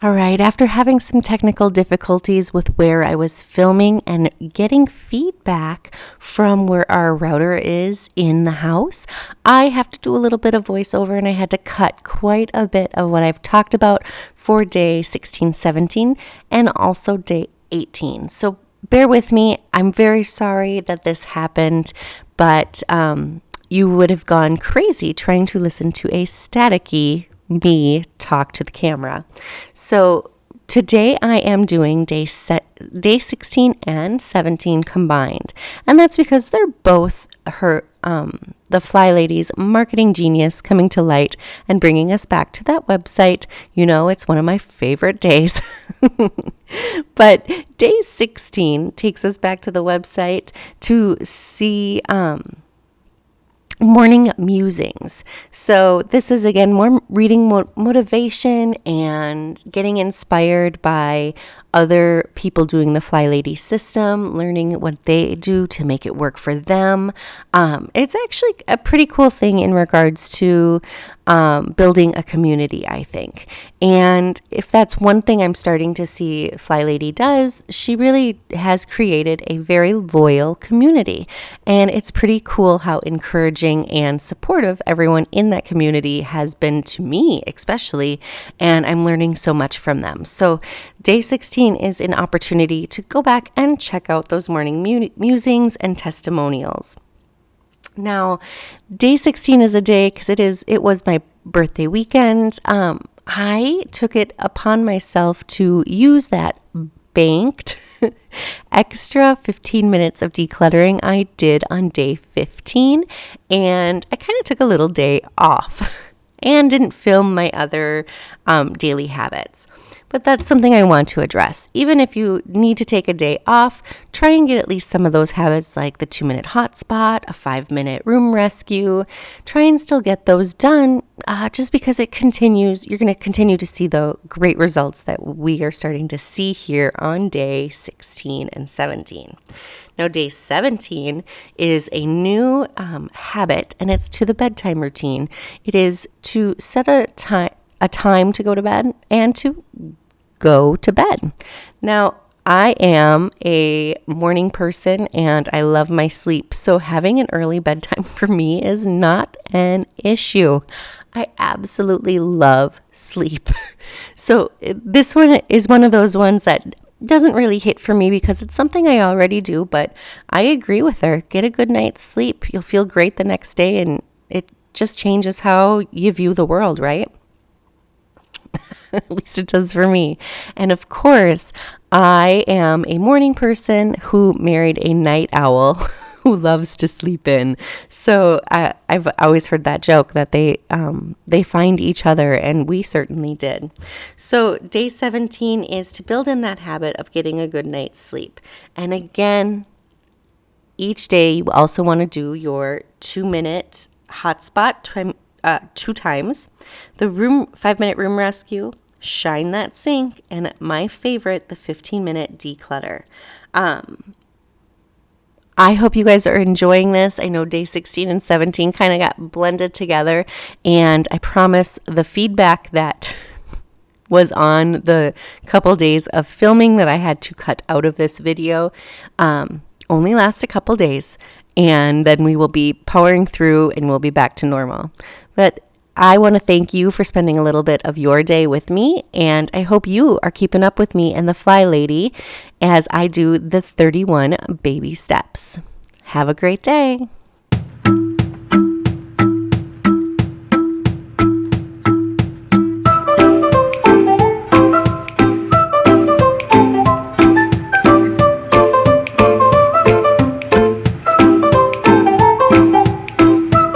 All right, after having some technical difficulties with where I was filming and getting feedback from where our router is in the house, I have to do a little bit of voiceover and I had to cut quite a bit of what I've talked about for day 16, 17, and also day 18. So bear with me. I'm very sorry that this happened, but you would have gone crazy trying to listen to a staticky me talk to the camera. So today I am doing day 16 and 17 combined. And that's because they're both the Fly Lady's marketing genius coming to light and bringing us back to that website. You know, it's one of my favorite days. But day 16 takes us back to the website to see morning musings. So this is again more reading motivation and getting inspired by other people doing the Fly Lady system, learning what they do to make it work for them. It's actually a pretty cool thing in regards to building a community, I think. And if that's one thing I'm starting to see Fly Lady does, she really has created a very loyal community. And it's pretty cool how encouraging and supportive everyone in that community has been to me, especially. And I'm learning so much from them. So day 16 is an opportunity to go back and check out those morning musings and testimonials. Now, day 16 is a day because it was my birthday weekend. I took it upon myself to use that banked extra 15 minutes of decluttering I did on day 15, and I kind of took a little day off and didn't film my other daily habits. But that's something I want to address. Even if you need to take a day off, try and get at least some of those habits like the 2-minute hotspot, a 5-minute room rescue. Try and still get those done just because it continues. You're going to continue to see the great results that we are starting to see here on day 16 and 17. Now, day 17 is a new habit, and it's to the bedtime routine. It is to set a time to go to bed and to go to bed. Now, I am a morning person and I love my sleep. So having an early bedtime for me is not an issue. I absolutely love sleep. So this one is one of those ones that doesn't really hit for me because it's something I already do, but I agree with her. Get a good night's sleep. You'll feel great the next day and it just changes how you view the world, right? At least it does for me. And of course, I am a morning person who married a night owl who loves to sleep in. So I've always heard that joke that they find each other, and we certainly did. So day 17 is to build in that habit of getting a good night's sleep. And again, each day you also want to do your 2-minute hotspot 2 times, the 5-minute room rescue, shine that sink, and my favorite, the 15-minute declutter. I hope you guys are enjoying this. I know day 16 and 17 kind of got blended together, and I promise the feedback that was on the couple days of filming that I had to cut out of this video only lasts a couple days, and then we will be powering through and we'll be back to normal. But I want to thank you for spending a little bit of your day with me, and I hope you are keeping up with me and the Fly Lady as I do the 31 baby steps. Have a great day.